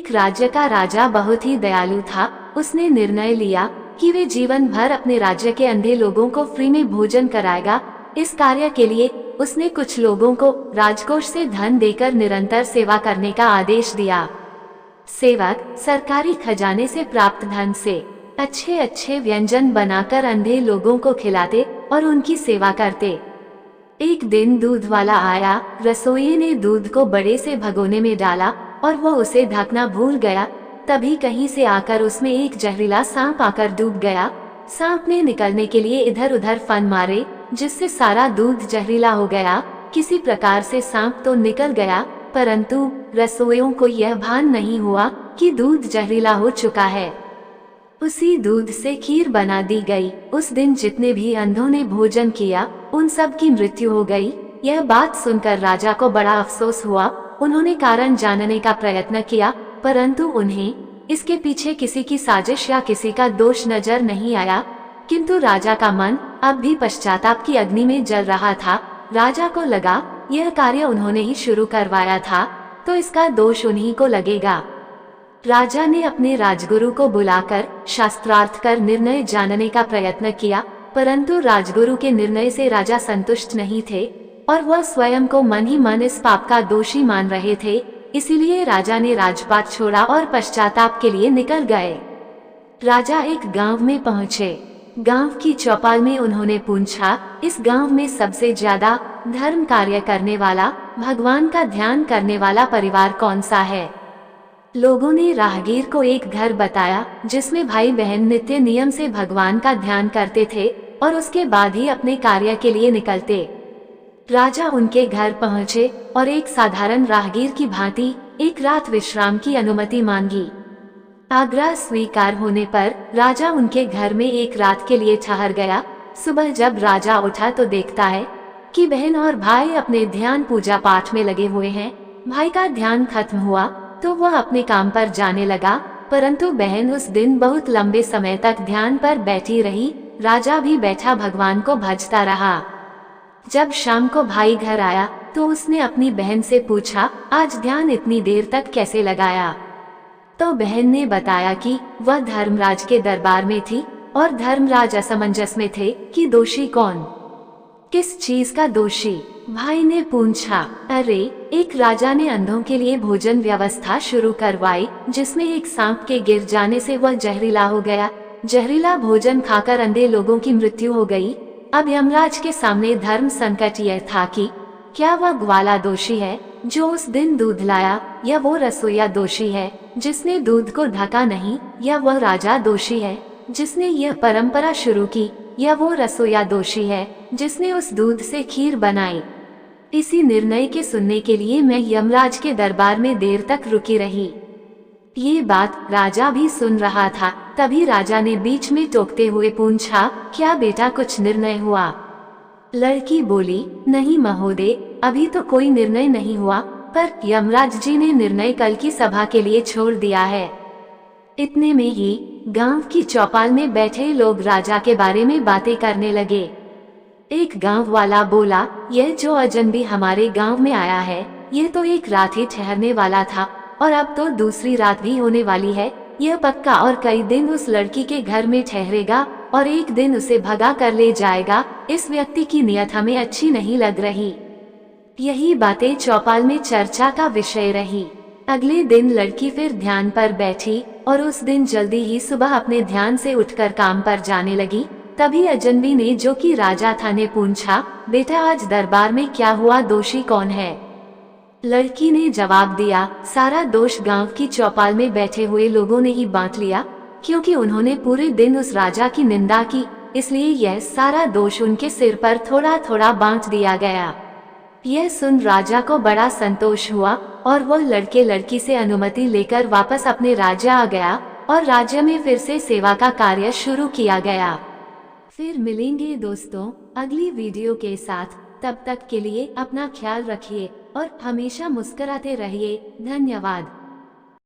एक राज्य का राजा बहुत ही दयालु था। उसने निर्णय लिया कि वे जीवन भर अपने राज्य के अंधे लोगों को फ्री में भोजन कराएगा। इस कार्य के लिए उसने कुछ लोगों को राजकोष से धन देकर निरंतर सेवा करने का आदेश दिया। सेवक सरकारी खजाने से प्राप्त धन से अच्छे अच्छे व्यंजन बनाकर अंधे लोगों को खिलाते और उनकी सेवा करते। एक दिन दूध वाला आया। रसोई ने दूध को बड़े से भगोने में डाला और वो उसे ढकना भूल गया। तभी कहीं से आकर उसमें एक जहरीला सांप आकर डूब गया। सांप ने निकलने के लिए इधर उधर फन मारे, जिससे सारा दूध जहरीला हो गया। किसी प्रकार से सांप तो निकल गया, परंतु रसोइयों को यह भान नहीं हुआ कि दूध जहरीला हो चुका है। उसी दूध से खीर बना दी गई। उस दिन जितने भी अंधों ने भोजन किया उन सब की मृत्यु हो गई। यह बात सुनकर राजा को बड़ा अफसोस हुआ। उन्होंने कारण जानने का प्रयत्न किया, परंतु उन्हें इसके पीछे किसी की साजिश या किसी का दोष नजर नहीं आया। किंतु राजा का मन अब भी पश्चाताप की अग्नि में जल रहा था। राजा को लगा यह कार्य उन्होंने ही शुरू करवाया था, तो इसका दोष उन्हीं को लगेगा। राजा ने अपने राजगुरु को बुलाकर शास्त्रार्थ कर निर्णय जानने का प्रयत्न किया, परंतु राजगुरु के निर्णय से राजा संतुष्ट नहीं थे और वह स्वयं को मन ही मन इस पाप का दोषी मान रहे थे। इसीलिए राजा ने राजपाट छोड़ा और पश्चाताप के लिए निकल गए। राजा एक गांव में पहुंचे। गांव की चौपाल में उन्होंने पूछा, इस गांव में सबसे ज्यादा धर्म कार्य करने वाला, भगवान का ध्यान करने वाला परिवार कौन सा है? लोगों ने राहगीर को एक घर बताया जिसमें भाई बहन नित्य नियम से भगवान का ध्यान करते थे और उसके बाद ही अपने कार्य के लिए निकलते। राजा उनके घर पहुंचे और एक साधारण राहगीर की भांति एक रात विश्राम की अनुमति मांगी। आग्रह स्वीकार होने पर राजा उनके घर में एक रात के लिए ठहर गया। सुबह जब राजा उठा तो देखता है कि बहन और भाई अपने ध्यान पूजा पाठ में लगे हुए हैं। भाई का ध्यान खत्म हुआ तो वह अपने काम पर जाने लगा, परंतु बहन उस दिन बहुत लंबे समय तक ध्यान पर बैठी रही। राजा भी बैठा भगवान को भजता रहा। जब शाम को भाई घर आया तो उसने अपनी बहन से पूछा, आज ध्यान इतनी देर तक कैसे लगाया? तो बहन ने बताया कि वह धर्मराज के दरबार में थी और धर्मराज असमंजस में थे कि दोषी कौन, किस चीज का दोषी। भाई ने पूछा, अरे एक राजा ने अंधों के लिए भोजन व्यवस्था शुरू करवाई जिसमें एक सांप के गिर जाने से वह जहरीला हो गया। जहरीला भोजन खाकर अंधे लोगों की मृत्यु हो गई। अब यमराज के सामने धर्म संकट यह था कि क्या वह ग्वाला दोषी है जो उस दिन दूध लाया, या वो रसोइया दोषी है जिसने दूध को ढका नहीं, या वह राजा दोषी है जिसने यह परंपरा शुरू की, या वो रसोइया दोषी है जिसने उस दूध से खीर बनाई। इसी निर्णय के सुनने के लिए मैं यमराज के दरबार में देर तक रुकी रही। ये बात राजा भी सुन रहा था। तभी राजा ने बीच में टोकते हुए पूछा, क्या बेटा कुछ निर्णय हुआ? लड़की बोली, नहीं महोदय, अभी तो कोई निर्णय नहीं हुआ, पर यमराज जी ने निर्णय कल की सभा के लिए छोड़ दिया है। इतने में ही गांव की चौपाल में बैठे लोग राजा के बारे में बातें करने लगे। एक गांव वाला बोला, यह जो अजनबी हमारे गांव में आया है, यह तो एक रात ही ठहरने वाला था और अब तो दूसरी रात भी होने वाली है। यह पक्का और कई दिन उस लड़की के घर में ठहरेगा और एक दिन उसे भगा कर ले जाएगा। इस व्यक्ति की नियत हमें अच्छी नहीं लग रही। यही बातें चौपाल में चर्चा का विषय रही। अगले दिन लड़की फिर ध्यान पर बैठी और उस दिन जल्दी ही सुबह अपने ध्यान से उठकर काम पर जाने लगी। तभी अजनबी ने, जो कि राजा था, ने पूछा, बेटा आज दरबार में क्या हुआ, दोषी कौन है? लड़की ने जवाब दिया, सारा दोष गांव की चौपाल में बैठे हुए लोगों ने ही बांट लिया, क्योंकि उन्होंने पूरे दिन उस राजा की निंदा की, इसलिए यह सारा दोष उनके सिर पर थोड़ा थोड़ा बांट दिया गया। यह सुन राजा को बड़ा संतोष हुआ और वह लड़के लड़की से अनुमति लेकर वापस अपने राज्य आ गया और राज्य में फिर से सेवा का कार्य शुरू किया गया। फिर मिलेंगे दोस्तों अगली वीडियो के साथ। तब तक के लिए अपना ख्याल रखिए और हमेशा मुस्कुराते रहिए। धन्यवाद।